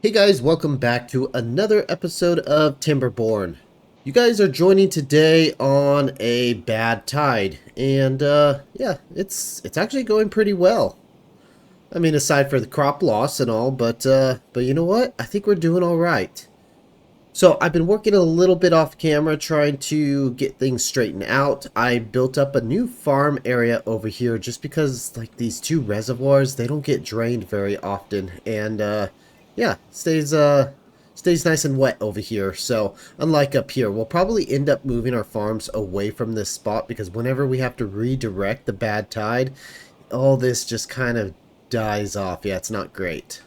Hey guys, welcome back to another episode of Timberborn. You guys are joining today on a bad tide, and yeah, it's actually going pretty well. I mean, aside for the crop loss and all, but you know what? I think we're doing all right. So I've been working a little bit off camera trying to get things straightened out. I built up a new farm area over here just because like these two reservoirs, they don't get drained very often, and yeah, stays nice and wet over here. So unlike up here, we'll probably end up moving our farms away from this spot because whenever we have to redirect the bad tide, all this just kind of dies off. Yeah, it's not great.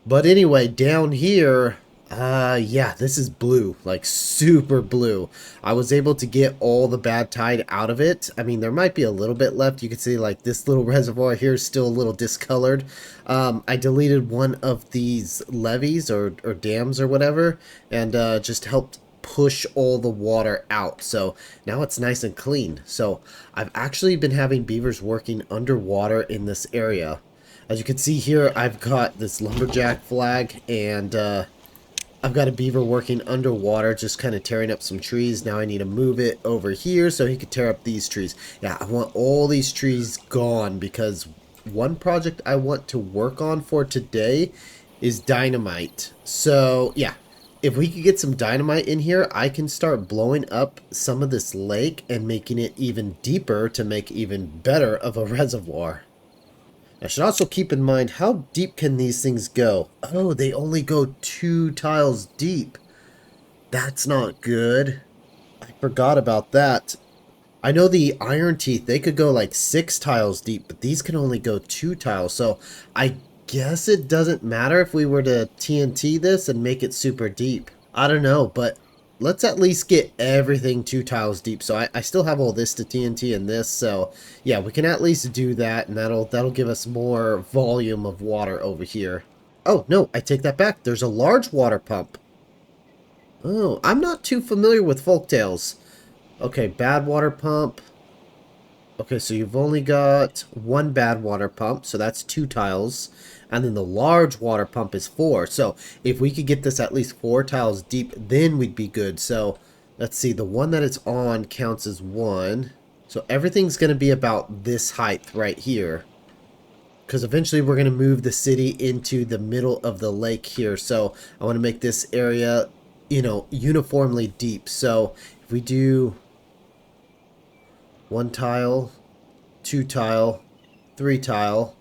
But anyway, down here, yeah, this is blue, like super blue. I was able to get all the bad tide out of it. I mean, there might be a little bit left. You can see like this little reservoir here is still a little discolored. I deleted one of these levees or dams or whatever, and just helped push all the water out. So now it's nice and clean. So I've actually been having beavers working underwater in this area. As you can see here, I've got this lumberjack flag, and I've got a beaver working underwater, just kind of tearing up some trees. Now I need to move it over here so he could tear up these trees. Yeah, I want all these trees gone because one project I want to work on for today is dynamite. So yeah, if we could get some dynamite in here, I can start blowing up some of this lake and making it even deeper to make even better of a reservoir. I should also keep in mind, how deep can these things go? Oh, they only go 2 tiles deep. That's not good. I forgot about that. I know the iron teeth, they could go like 6 tiles deep, but these can only go 2 tiles. So I guess it doesn't matter if we were to TNT this and make it super deep. I don't know, but let's at least get everything 2 tiles deep. So I still have all this to TNT and this, so yeah, we can at least do that, and that'll give us more volume of water over here. Oh no, I take that back. There's a large water pump. Oh, I'm not too familiar with folktales. Okay, bad water pump. Okay, so you've only got one bad water pump, so that's 2 tiles. And then the large water pump is 4. So if we could get this at least 4 tiles deep, then we'd be good. So let's see, the one that it's on counts as 1. So everything's going to be about this height right here. Because eventually we're going to move the city into the middle of the lake here. So I want to make this area, you know, uniformly deep. So if we do 1 tile, 2 tile, 3 tile,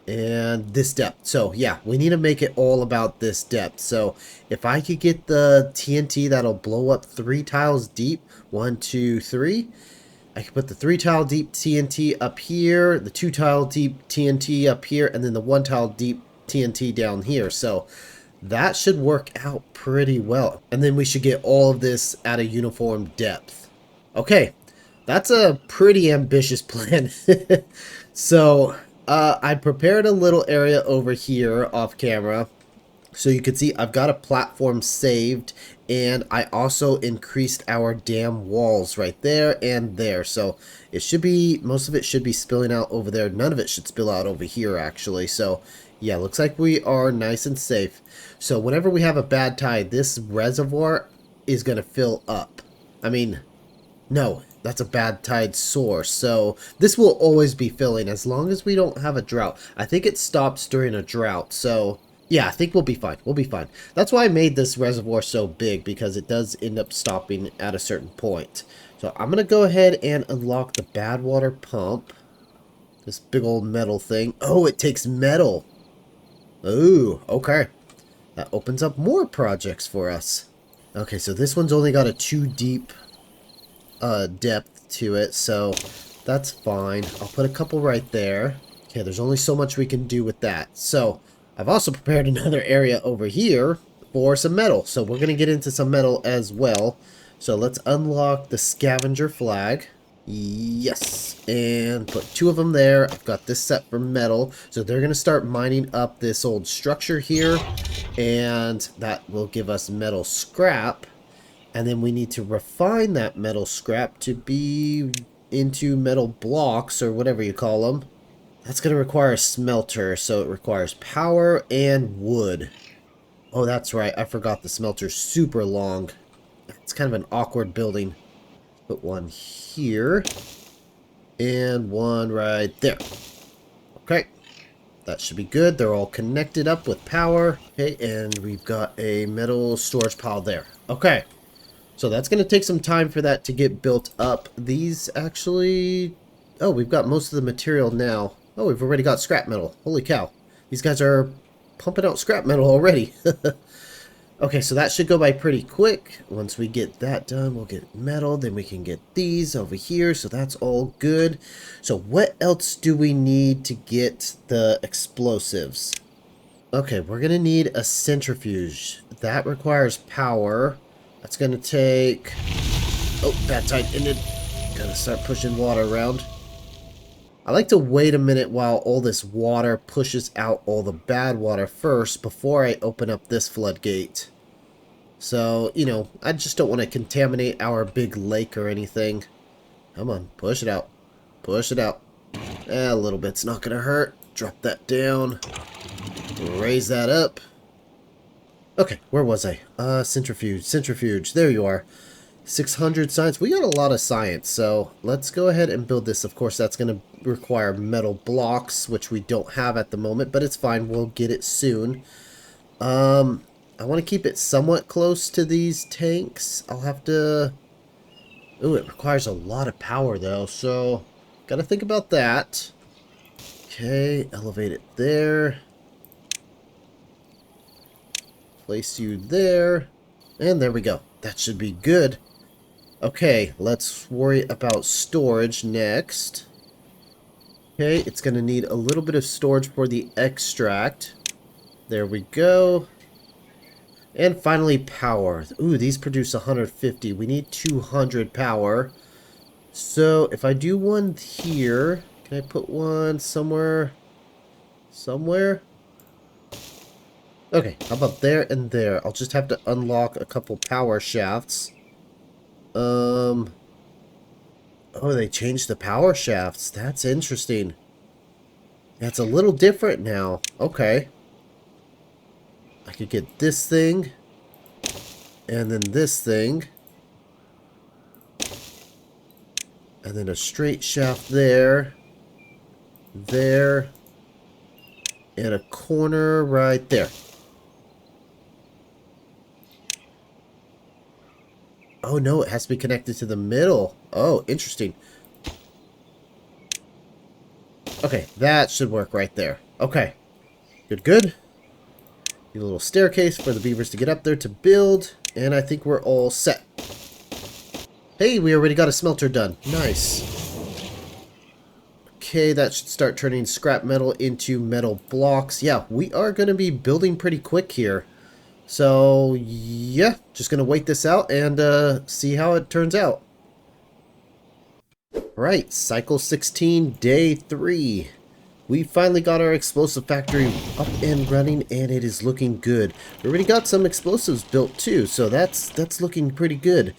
and this depth. So yeah, we need to make it all about this depth. So if I could get the TNT that'll blow up 3 tiles deep, 1, 2, 3, I could put the 3 tile deep TNT up here, the 2 tile deep TNT up here, and then the 1 tile deep TNT down here. So that should work out pretty well. And then we should get all of this at a uniform depth. Okay, that's a pretty ambitious plan. So I prepared a little area over here off camera. So you can see I've got a platform saved, and I also increased our dam walls right there and there. So it should be, most of it should be spilling out over there. None of it should spill out over here actually. So yeah, looks like we are nice and safe. So whenever we have a bad tide, this reservoir is going to fill up. I mean, no, that's a bad tide source. So this will always be filling as long as we don't have a drought. I think it stops during a drought. So yeah, I think we'll be fine. We'll be fine. That's why I made this reservoir so big, because it does end up stopping at a certain point. So I'm going to go ahead and unlock the bad water pump. This big old metal thing. Oh, it takes metal. Ooh, okay. That opens up more projects for us. Okay, so this one's only got a 2 deep depth to it, so that's fine. I'll put a couple right there. Okay, there's only so much we can do with that. So I've also prepared another area over here for some metal. So we're going to get into some metal as well. So let's unlock the scavenger flag. Yes, and put 2 of them there. I've got this set for metal. So they're going to start mining up this old structure here, and that will give us metal scrap. And then we need to refine that metal scrap to be into metal blocks, or whatever you call them. That's going to require a smelter, so it requires power and wood. Oh, that's right. I forgot the smelter's super long. It's kind of an awkward building. Put one here. And one right there. Okay. That should be good. They're all connected up with power. Okay, and we've got a metal storage pile there. Okay. So that's going to take some time for that to get built up. These actually... Oh, we've got most of the material now. Oh, we've already got scrap metal. Holy cow. These guys are pumping out scrap metal already. Okay, so that should go by pretty quick. Once we get that done, we'll get metal. Then we can get these over here. So that's all good. So what else do we need to get the explosives? Okay, we're going to need a centrifuge. That requires power. That's going to take... Oh, bad tide ended. Gotta start pushing water around. I like to wait a minute while all this water pushes out all the bad water first before I open up this floodgate. So, you know, I just don't want to contaminate our big lake or anything. Come on, push it out. Push it out. A little bit's not going to hurt. Drop that down. Raise that up. Okay, where was I? Centrifuge. There you are. 600 science. We got a lot of science, so let's go ahead and build this. Of course, that's going to require metal blocks, which we don't have at the moment, but it's fine. We'll get it soon. I want to keep it somewhat close to these tanks. I'll have to... Ooh, it requires a lot of power, though, so got to think about that. Okay, elevate it there. Place you there. And there we go. That should be good. Okay, let's worry about storage next. Okay, it's going to need a little bit of storage for the extract. There we go. And finally, power. Ooh, these produce 150. We need 200 power. So, if I do one here, can I put one somewhere? Somewhere? Okay, how about there and there? I'll just have to unlock a couple power shafts. Oh, they changed the power shafts. That's interesting. That's a little different now. Okay. I could get this thing. And then this thing. And then a straight shaft there. There. And a corner right there. Oh no, it has to be connected to the middle. Oh, interesting. Okay, that should work right there. Okay. Good. Need a little staircase for the beavers to get up there to build. And I think we're all set. Hey, we already got a smelter done. Nice. Okay, that should start turning scrap metal into metal blocks. Yeah, we are going to be building pretty quick here. So, yeah, just going to wait this out and see how it turns out. Right, cycle 16, day 3. We finally got our explosive factory up and running, and it is looking good. We already got some explosives built too, so that's looking pretty good.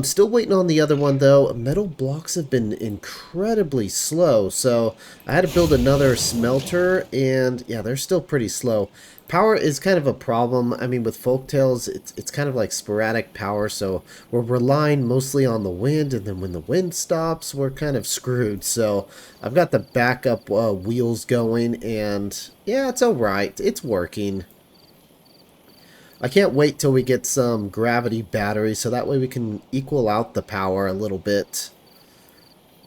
Still waiting on the other one though. Metal blocks have been incredibly slow, so I had to build another smelter, and yeah, they're still pretty slow. Power is kind of a problem. I mean, with Folktales, it's kind of like sporadic power, so we're relying mostly on the wind, and then when the wind stops, we're kind of screwed. So I've got the backup wheels going, and yeah, it's alright. It's working. I can't wait till we get some gravity batteries, so that way we can equal out the power a little bit.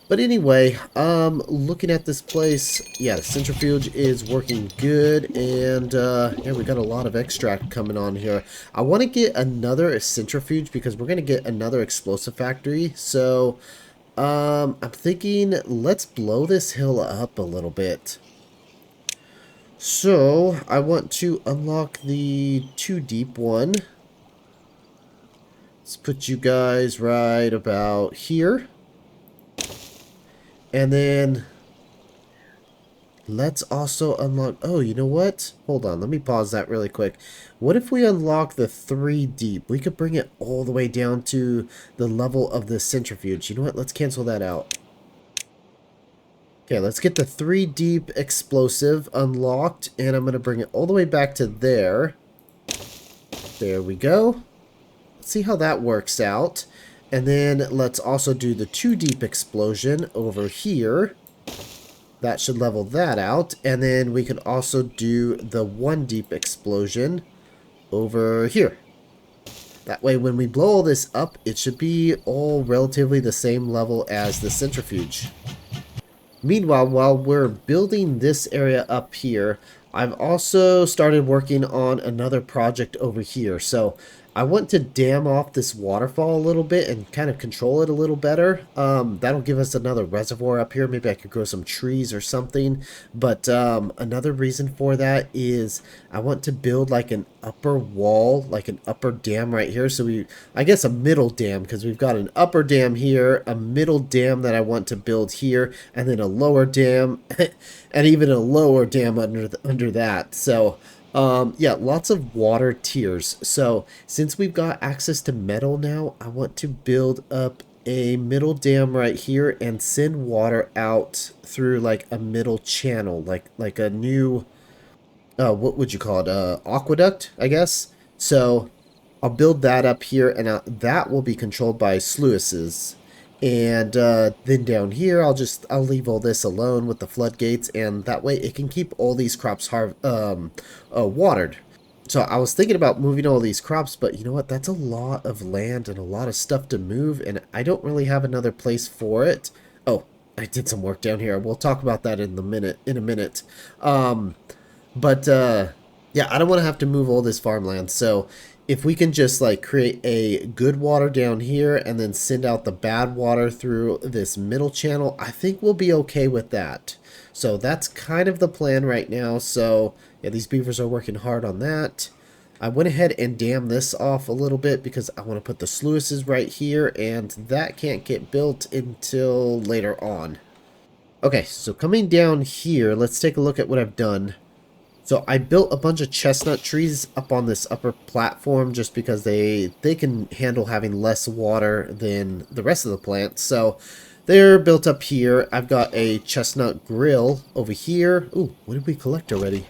But anyway, looking at this place, yeah, the centrifuge is working good, and yeah, we got a lot of extract coming on here. I want to get another centrifuge because we're going to get another explosive factory, so I'm thinking let's blow this hill up a little bit. So, I want to unlock the 2 deep one. Let's put you guys right about here. And then let's also unlock... Oh, you know what? Hold on, let me pause that really quick. What if we unlock the 3 deep? We could bring it all the way down to the level of the centrifuge. You know what? Let's cancel that out. Okay, let's get the 3 deep explosive unlocked, and I'm going to bring it all the way back to there. There we go. Let's see how that works out. And then let's also do the 2 deep explosion over here. That should level that out. And then we could also do the 1 deep explosion over here. That way when we blow all this up, it should be all relatively the same level as the centrifuge. Meanwhile, while we're building this area up here, I've also started working on another project over here. So I want to dam off this waterfall a little bit and kind of control it a little better. That'll give us another reservoir up here. Maybe I could grow some trees or something. But another reason for that is I want to build like an upper wall, like an upper dam right here. So I guess a middle dam, because we've got an upper dam here, a middle dam that I want to build here, and then a lower dam, and even a lower dam under that. So yeah, lots of water tiers. So since we've got access to metal now, I want to build up a middle dam right here and send water out through like a middle channel, like a new, what would you call it? Aqueduct, I guess. So I'll build that up here, and that will be controlled by sluices. And then down here, I'll leave all this alone with the floodgates, and that way it can keep all these crops watered. So I was thinking about moving all these crops, but you know what? That's a lot of land and a lot of stuff to move, and I don't really have another place for it. Oh, I did some work down here. We'll talk about that in a minute. But yeah, I don't want to have to move all this farmland. So if we can just like create a good water down here and then send out the bad water through this middle channel, I think we'll be okay with that. So that's kind of the plan right now. So yeah, these beavers are working hard on that. I went ahead and dammed this off a little bit because I want to put the sluices right here, and that can't get built until later on. Okay, so coming down here, let's take a look at what I've done. So I built a bunch of chestnut trees up on this upper platform just because they can handle having less water than the rest of the plants. So they're built up here. I've got a chestnut grill over here. Ooh, what did we collect already?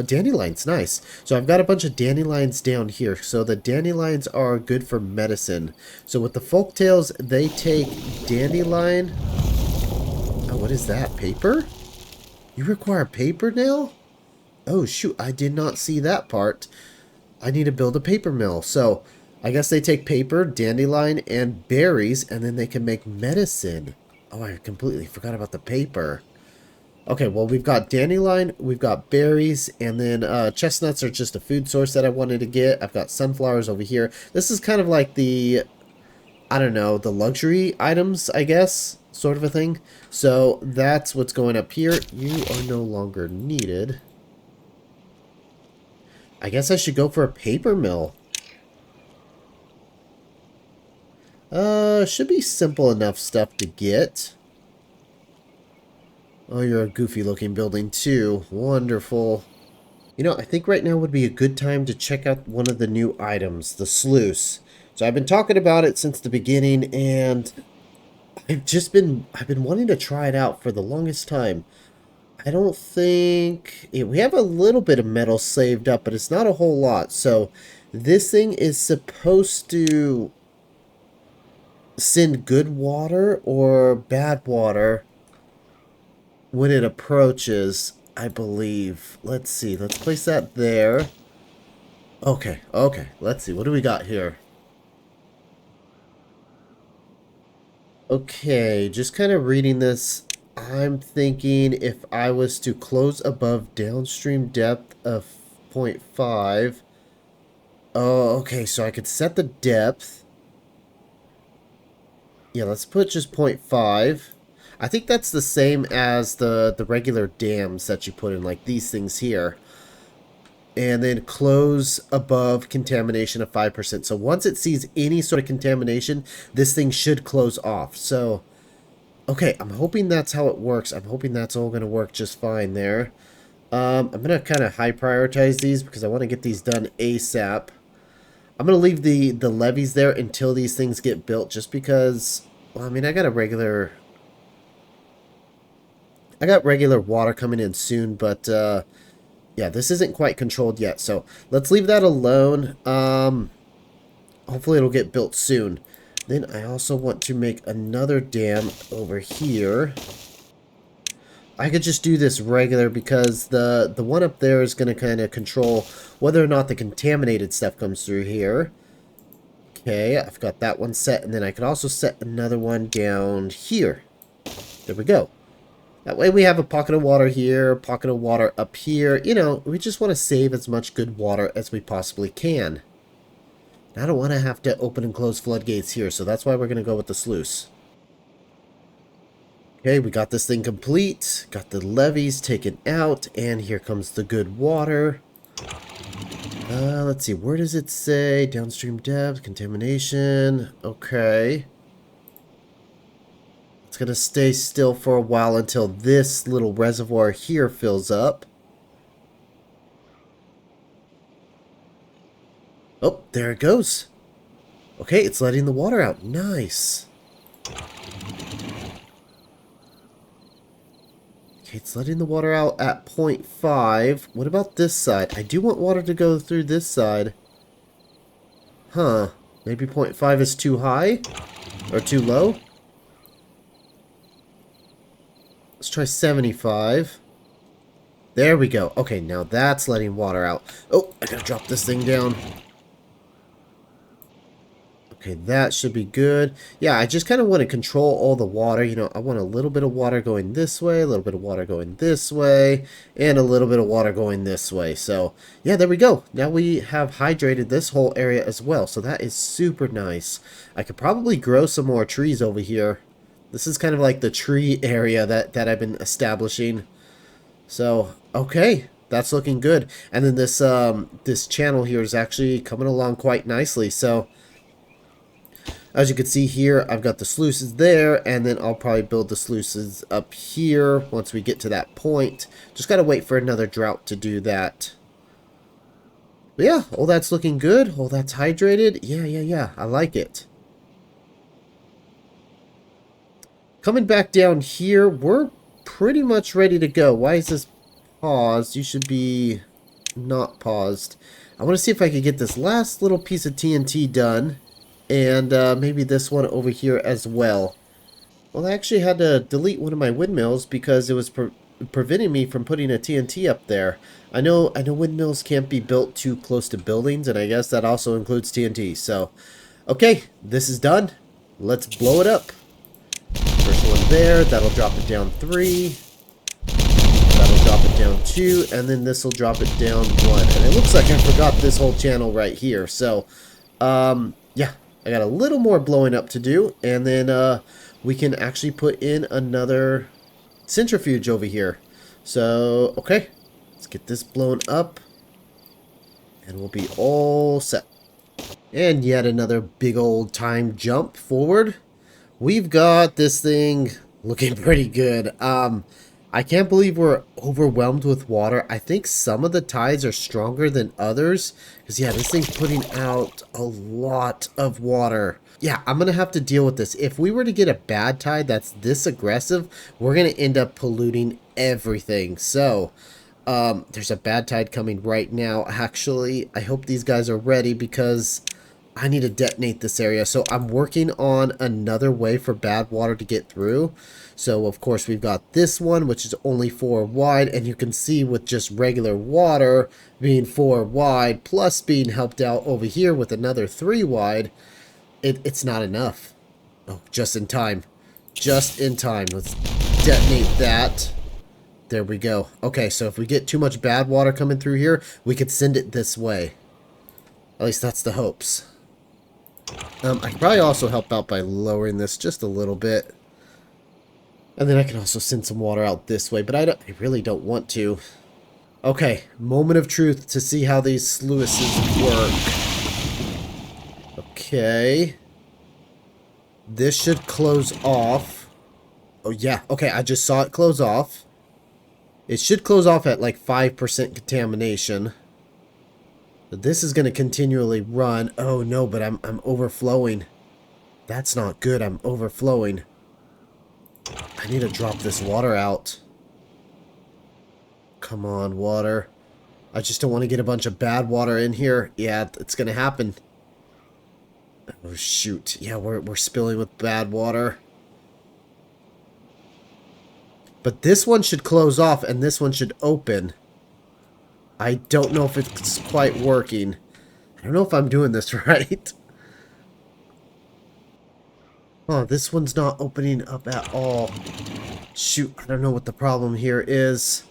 Dandelions, nice. So I've got a bunch of dandelions down here. So the dandelions are good for medicine. So with the folktales, they take dandelion. Oh, what is that? Paper? You require paper now? Oh, shoot, I did not see that part. I need to build a paper mill. So, I guess they take paper, dandelion, and berries, and then they can make medicine. Oh, I completely forgot about the paper. Okay, well, we've got dandelion, we've got berries, and then chestnuts are just a food source that I wanted to get. I've got sunflowers over here. This is kind of like the, I don't know, the luxury items, I guess, sort of a thing. So, that's what's going up here. You are no longer needed. I guess I should go for a paper mill. Should be simple enough stuff to get. Oh, you're a goofy looking building too. Wonderful. You know, I think right now would be a good time to check out one of the new items, the sluice. So I've been talking about it since the beginning, and I've been wanting to try it out for the longest time. I don't think... Yeah, we have a little bit of metal saved up, but it's not a whole lot. So this thing is supposed to send good water or bad water when it approaches, I believe. Let's see. Let's place that there. Okay, okay. Let's see. What do we got here? Okay, just kind of reading this. I'm thinking if I was to close above downstream depth of 0.5. Oh, okay, so I could set the depth. Yeah, let's put just 0.5. I think that's the same as the regular dams that you put in, like these things here. And then close above contamination of 5%. So once it sees any sort of contamination, this thing should close off. So... okay, I'm hoping that's how it works. I'm hoping that's all going to work just fine there. I'm going to kind of high prioritize these because I want to get these done ASAP. I'm going to leave the levees there until these things get built just because, well, I mean, I got regular water coming in soon, but Yeah, this isn't quite controlled yet, so let's leave that alone. Hopefully it'll get built soon. Then I also want to make another dam over here. I could just do this regular because the one up there is going to kind of control whether or not the contaminated stuff comes through here. Okay, I've got that one set, and then I could also set another one down here. There we go. That way we have a pocket of water here, pocket of water up here. You know, we just want to save as much good water as we possibly can. And I don't want to have to open and close floodgates here, so that's why we're going to go with the sluice. Okay, we got this thing complete. Got the levees taken out, and here comes the good water. Let's see, where does it say? Downstream depth, contamination. Okay. It's going to stay still for a while until this little reservoir here fills up. Oh, there it goes. Okay, it's letting the water out. Nice. Okay, it's letting the water out at 0.5. What about this side? I do want water to go through this side. Huh. Maybe 0.5 is too high? Or too low? Let's try 75. There we go. Okay, now that's letting water out. Oh, I gotta drop this thing down. Okay, that should be good. Yeah, I just kind of want to control all the water. You know, I want a little bit of water going this way, a little bit of water going this way, and a little bit of water going this way. So, yeah, there we go. Now we have hydrated this whole area as well. So that is super nice. I could probably grow some more trees over here. This is kind of like the tree area that I've been establishing. So, okay. That's looking good. And then this channel here is actually coming along quite nicely. So, as you can see here, I've got the sluices there, and then I'll probably build the sluices up here once we get to that point. Just gotta wait for another drought to do that. But yeah, all that's looking good. All that's hydrated. Yeah. I like it. Coming back down here, we're pretty much ready to go. Why is this paused? You should be not paused. I want to see if I could get this last little piece of TNT done. And maybe this one over here as well. Well, I actually had to delete one of my windmills because it was preventing me from putting a TNT up there. I know windmills can't be built too close to buildings, and I guess that also includes TNT. So, okay, this is done. Let's blow it up. First one there, that'll drop it down 3. That'll drop it down 2, and then this will drop it down 1. And it looks like I forgot this whole channel right here. So, yeah. I got a little more blowing up to do, and then we can actually put in another centrifuge over here. So, okay, let's get this blown up, and we'll be all set. And yet another big old time jump forward. We've got this thing looking pretty good. I can't believe we're overwhelmed with water. I think some of the tides are stronger than others. Because, yeah, this thing's putting out a lot of water. Yeah, I'm going to have to deal with this. If we were to get a bad tide that's this aggressive, we're going to end up polluting everything. So, there's a bad tide coming right now. Actually, I hope these guys are ready because I need to detonate this area. So I'm working on another way for bad water to get through. So of course we've got this one, which is only 4 wide, and you can see with just regular water being 4 wide plus being helped out over here with another 3 wide, it's not enough. Oh, just in time. Just in time. Let's detonate that. There we go. Okay, so if we get too much bad water coming through here, we could send it this way. At least that's the hopes. I could probably also help out by lowering this just a little bit. And then I can also send some water out this way, but I really don't want to. Okay, moment of truth to see how these sluices work. Okay. This should close off. Oh yeah, okay, I just saw it close off. It should close off at like 5% contamination. But this is going to continually run. Oh no, but I'm overflowing. That's not good. I'm overflowing. I need to drop this water out. Come on, water. I just don't want to get a bunch of bad water in here. Yeah, it's going to happen. Oh, shoot. Yeah, we're spilling with bad water. But this one should close off, and this one should open. I don't know if it's quite working. I don't know if I'm doing this right. Oh, this one's not opening up at all. Shoot, I don't know what the problem here is.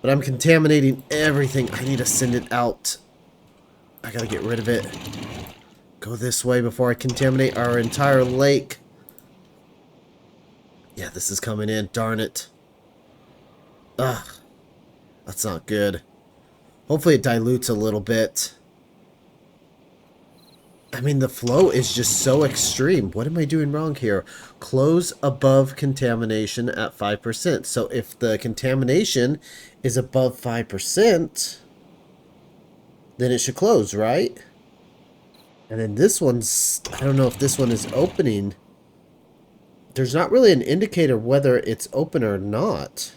But I'm contaminating everything. I need to send it out. I gotta get rid of it. Go this way before I contaminate our entire lake. Yeah, this is coming in. Darn it. Ugh. That's not good. Hopefully it dilutes a little bit. I mean, the flow is just so extreme. What am I doing wrong here? Close above contamination at 5%. So if the contamination is above 5%, then it should close, right? And then this one's... I don't know if this one is opening. There's not really an indicator whether it's open or not.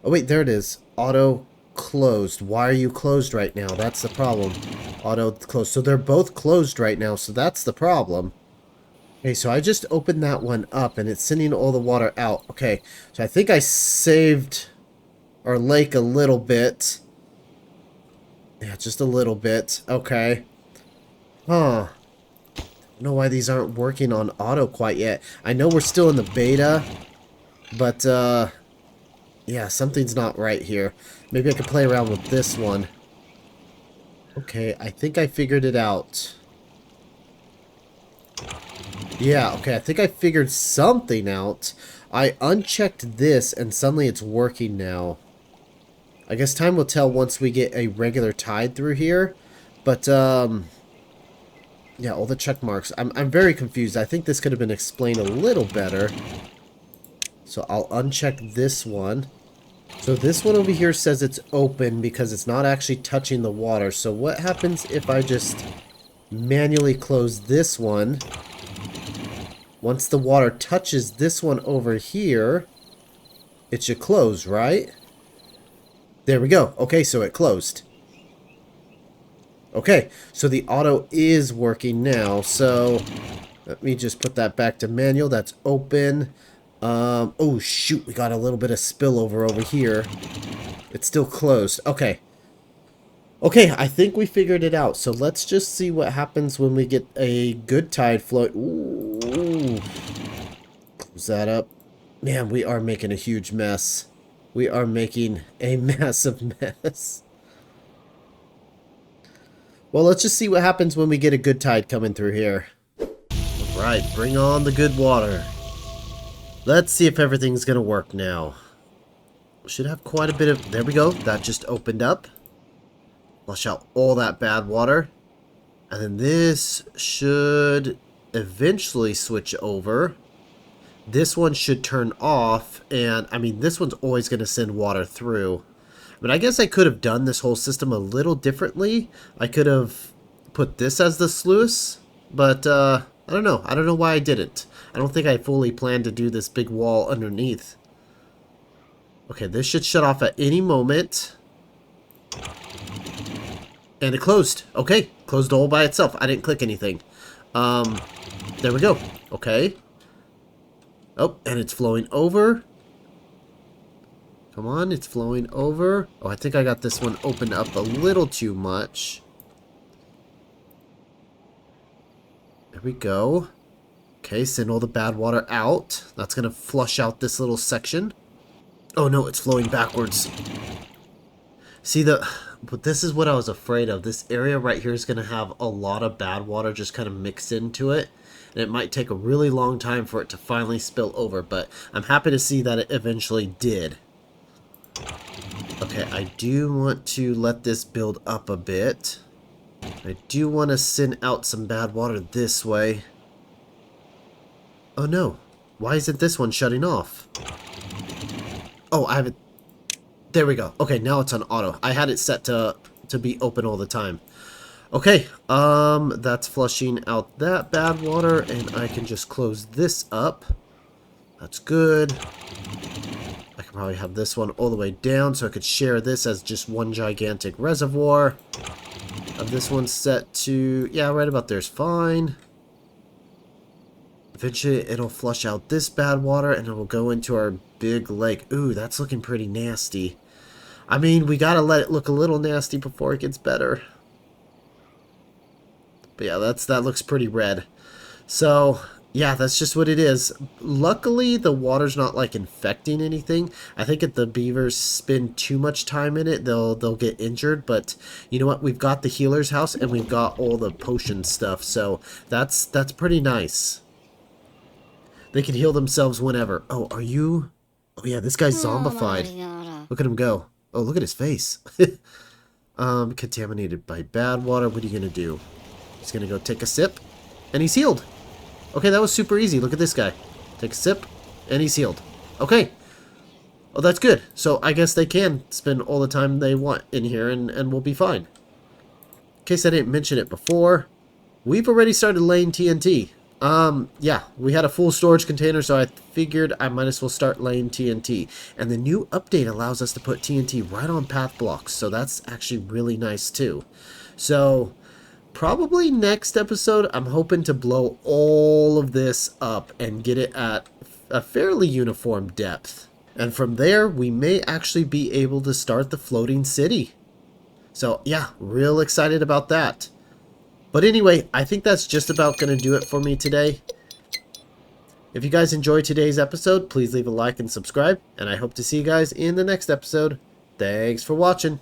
Oh, wait, there it is. Auto closed. Why are you closed right now? That's the problem. Auto closed. So they're both closed right now, so that's the problem. Okay, so I just opened that one up, and it's sending all the water out. Okay, so I think I saved our lake a little bit. Yeah, just a little bit. Okay. Huh. I don't know why these aren't working on auto quite yet. I know we're still in the beta, but, yeah, something's not right here. Maybe I could play around with this one. Okay, I think I figured it out. Yeah, okay, I think I figured something out. I unchecked this, and suddenly it's working now. I guess time will tell once we get a regular tide through here. But, yeah, all the check marks. I'm very confused. I think this could have been explained a little better. So I'll uncheck this one. So this one over here says it's open because it's not actually touching the water. So what happens if I just manually close this one? Once the water touches this one over here, it should close, right? There we go. Okay, so it closed. Okay, so the auto is working now. So let me just put that back to manual. That's open. Oh shoot, we got a little bit of spillover over here. It's still closed. Okay. Okay, I think we figured it out. So let's just see what happens when we get a good tide flow. Ooh. Close that up. Man, we are making a huge mess. We are making a massive mess. Well, let's just see what happens when we get a good tide coming through here. Alright, bring on the good water. Let's see if everything's going to work now. Should have quite a bit of... There we go. That just opened up. Flush out all that bad water. And then this should eventually switch over. This one should turn off. And, I mean, this one's always going to send water through. But I guess I could have done this whole system a little differently. I could have put this as the sluice. But, I don't know. I don't know why I didn't. I don't think I fully planned to do this big wall underneath. Okay, this should shut off at any moment. And it closed. Okay, closed all by itself. I didn't click anything. There we go. Okay. Oh, and it's flowing over. Come on, it's flowing over. Oh, I think I got this one opened up a little too much. There we go. Okay, send all the bad water out. That's going to flush out this little section. Oh no, it's flowing backwards. See, but this is what I was afraid of. This area right here is going to have a lot of bad water just kind of mixed into it. And it might take a really long time for it to finally spill over. But I'm happy to see that it eventually did. Okay, I do want to let this build up a bit. I do want to send out some bad water this way. Oh no, why isn't this one shutting off? Oh, I have it. There we go. Okay, now it's on auto. I had it set to be open all the time. Okay, that's flushing out that bad water, and I can just close this up. That's good. I can can probably have this one all the way down so I could share this as just one gigantic reservoir. Have this one set to, yeah, right about there's fine. Eventually it'll flush out this bad water and it will go into our big lake. Ooh, that's looking pretty nasty. I mean, we gotta let it look a little nasty before it gets better. But yeah, that looks pretty red. So, yeah, that's just what it is. Luckily, the water's not, like, infecting anything. I think if the beavers spend too much time in it, they'll get injured. But, you know what? We've got the healer's house, and we've got all the potion stuff. So, that's pretty nice. They can heal themselves whenever. Oh, are you... Oh, yeah, this guy's zombified. Look at him go. Oh, look at his face. Contaminated by bad water. What are you going to do? He's going to go take a sip, and he's healed. Okay, that was super easy. Look at this guy. Take a sip, and he's healed. Okay. Oh, that's good. So I guess they can spend all the time they want in here, and we'll be fine. In case I didn't mention it before, we've already started laying TNT. Yeah, we had a full storage container, so I figured I might as well start laying TNT. And the new update allows us to put TNT right on path blocks, so that's actually really nice too. So... probably next episode, I'm hoping to blow all of this up and get it at a fairly uniform depth. And from there, we may actually be able to start the floating city. So yeah, real excited about that. But anyway, I think that's just about going to do it for me today. If you guys enjoyed today's episode, please leave a like and subscribe. And I hope to see you guys in the next episode. Thanks for watching.